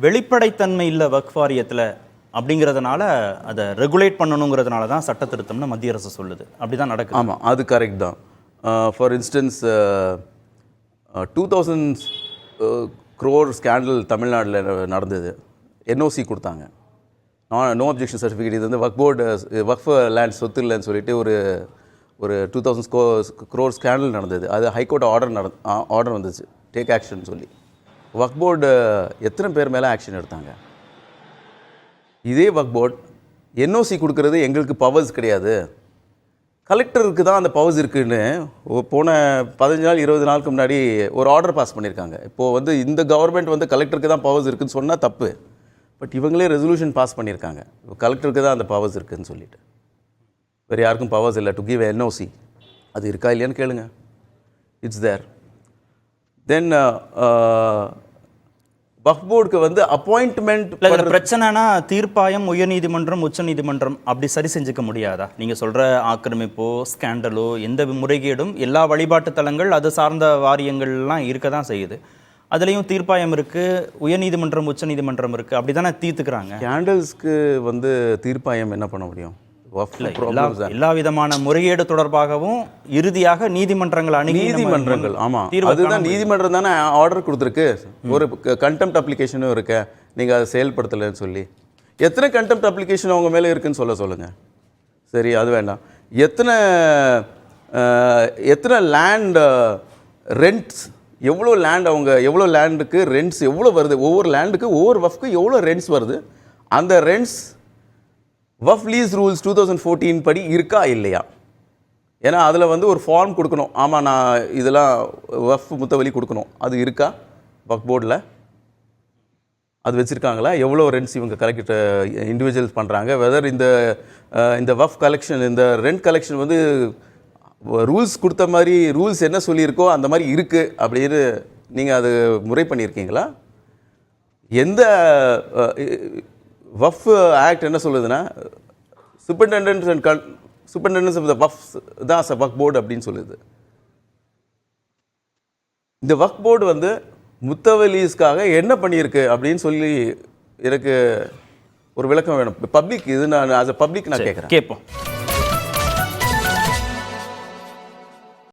வெளிப்படைத்தன்மை இல்லை வக்ஃப் வாரியத்தில் அப்படிங்கிறதுனால அதை ரெகுலேட் பண்ணணுங்கிறதுனால தான் சட்ட திருத்தம்னு மத்திய அரசு சொல்லுது. அப்படி தான் நடக்குது. ஆமாம், அது கரெக்ட் தான். ஃபார் இன்ஸ்டன்ஸ் 2000 crore ஸ்கேண்டல் தமிழ்நாட்டில் நடந்தது. என்ஓசி கொடுத்தாங்க, நோ அப்ஜெக்ஷன் சர்டிஃபிகேட். இது வந்து வக்ஃப் லேண்ட் சொத்து இல்லைன்னு சொல்லிட்டு ஒரு 2000 crore ஸ்கேண்டல் நடந்தது. அது ஹைகோர்ட் ஆர்டர் வந்துச்சு, டேக் ஆக்ஷன் சொல்லி. வக்ஃப் போர்டு எத்தனை பேர் மேலே ஆக்ஷன் எடுத்தாங்க? இதே வக்ஃப் போர்டு என்ஓசி கொடுக்கறது எங்களுக்கு பவர்ஸ் கிடையாது, கலெக்டருக்கு தான் அந்த பவர்ஸ் இருக்குன்னு போன 15 நாள் 20 நாளுக்கு முன்னாடி ஒரு ஆர்டர் பாஸ் பண்ணியிருக்காங்க. இப்போது வந்து இந்த கவர்மெண்ட் வந்து கலெக்டருக்கு தான் பவர்ஸ் இருக்குதுன்னு சொன்னால் தப்பு. பட் இவங்களே ரெசல்யூஷன் பாஸ் பண்ணியிருக்காங்க, கலெக்டருக்கு தான் அந்த பவர்ஸ் இருக்குதுன்னு சொல்லிட்டு. வேறு யாருக்கும் பவர்ஸ் இல்லை டு கிவ் என்ஓசி. அது இருக்கா இல்லையான்னு கேளுங்க, இட்ஸ் தேர். தென் வக்ஃப் போர்டுக்கு வந்து அப்பாயின்ட்மெண்ட் பிரச்சனைனா தீர்ப்பாயம், உயர்நீதிமன்றம், உச்சநீதிமன்றம் அப்படி சரி செஞ்சுக்க முடியாதா? நீங்கள் சொல்கிற ஆக்கிரமிப்போ ஸ்கேண்டலோ எந்த முறைகேடும் எல்லா வழிபாட்டு தலங்கள் அது சார்ந்த வாரியங்கள்லாம் இருக்க தான் செய்யுது. அதுலேயும் தீர்ப்பாயம் இருக்குது, உயர்நீதிமன்றம், உச்சநீதிமன்றம் இருக்குது, அப்படி தானே தீர்த்துக்கிறாங்க. ஸ்கேண்டல்ஸ்க்கு வந்து தீர்ப்பாயம் என்ன பண்ண முடியும்? எல்லா விதமான முறைகேடு தொடர்பாகவும் இறுதியாக நீதிமன்றங்கள் நீதிமன்றங்கள் ஆமாம், அதுதான் நீதிமன்றம் தானே ஆர்டர் கொடுத்துருக்கு. ஒரு கண்டெம்ட் அப்ளிகேஷனும் இருக்கு, நீங்கள் அதை செயல்படுத்தலைன்னு சொல்லி. எத்தனை கண்டெம்ட் அப்ளிகேஷன் அவங்க மேலே இருக்குன்னு சொல்லுங்கள். சரி, அது வேண்டாம். எத்தனை லேண்ட் ரெண்ட்ஸ், எவ்வளோ லேண்ட், அவங்க எவ்வளோ லேண்டுக்கு ரெண்ட்ஸ் எவ்வளோ வருது, ஒவ்வொரு லேண்டுக்கு ஒவ்வொரு வஃப்க்கு எவ்வளோ ரெண்ட்ஸ் வருது, அந்த ரெண்ட்ஸ் வஃப் லீஸ் ரூல்ஸ் 2014 படி இருக்கா இல்லையா? ஏன்னா அதில் வந்து ஒரு ஃபார்ம் கொடுக்கணும். ஆமாம், நான் இதெல்லாம் வஃப் முத்தவலி கொடுக்கணும், அது இருக்கா வக்ஃப் போர்டில்? அது வச்சுருக்காங்களா? எவ்வளோ ரெண்ட்ஸ் இவங்க கலெக்ட் இண்டிவிஜுவல்ஸ் பண்ணுறாங்க, வெதர் இந்த வஃப் கலெக்ஷன், இந்த ரெண்ட் கலெக்ஷன் வந்து ரூல்ஸ் கொடுத்த மாதிரி, ரூல்ஸ் என்ன சொல்லியிருக்கோ அந்த மாதிரி இருக்குது அப்படின்னு நீங்கள் அது முறை பண்ணியிருக்கீங்களா? எந்த வஃப் ஆக்ட் என்ன சொல்லுதுன்னா, சூப்பரிண்டெண்டன்ஸ் ஆஃப் த வஃப் தான் வக்ஃப் போர்டு அப்படின்னு சொல்லுது. இந்த வக்ஃப் போர்டு வந்து முத்தவலீஸ்க்காக என்ன பண்ணியிருக்கு அப்படின்னு சொல்லி எனக்கு ஒரு விளக்கம் வேணும். பப்ளிக் இது நான் ஆஸ் அ பப்ளிக் நான் கேட்குறேன். கேட்போம்.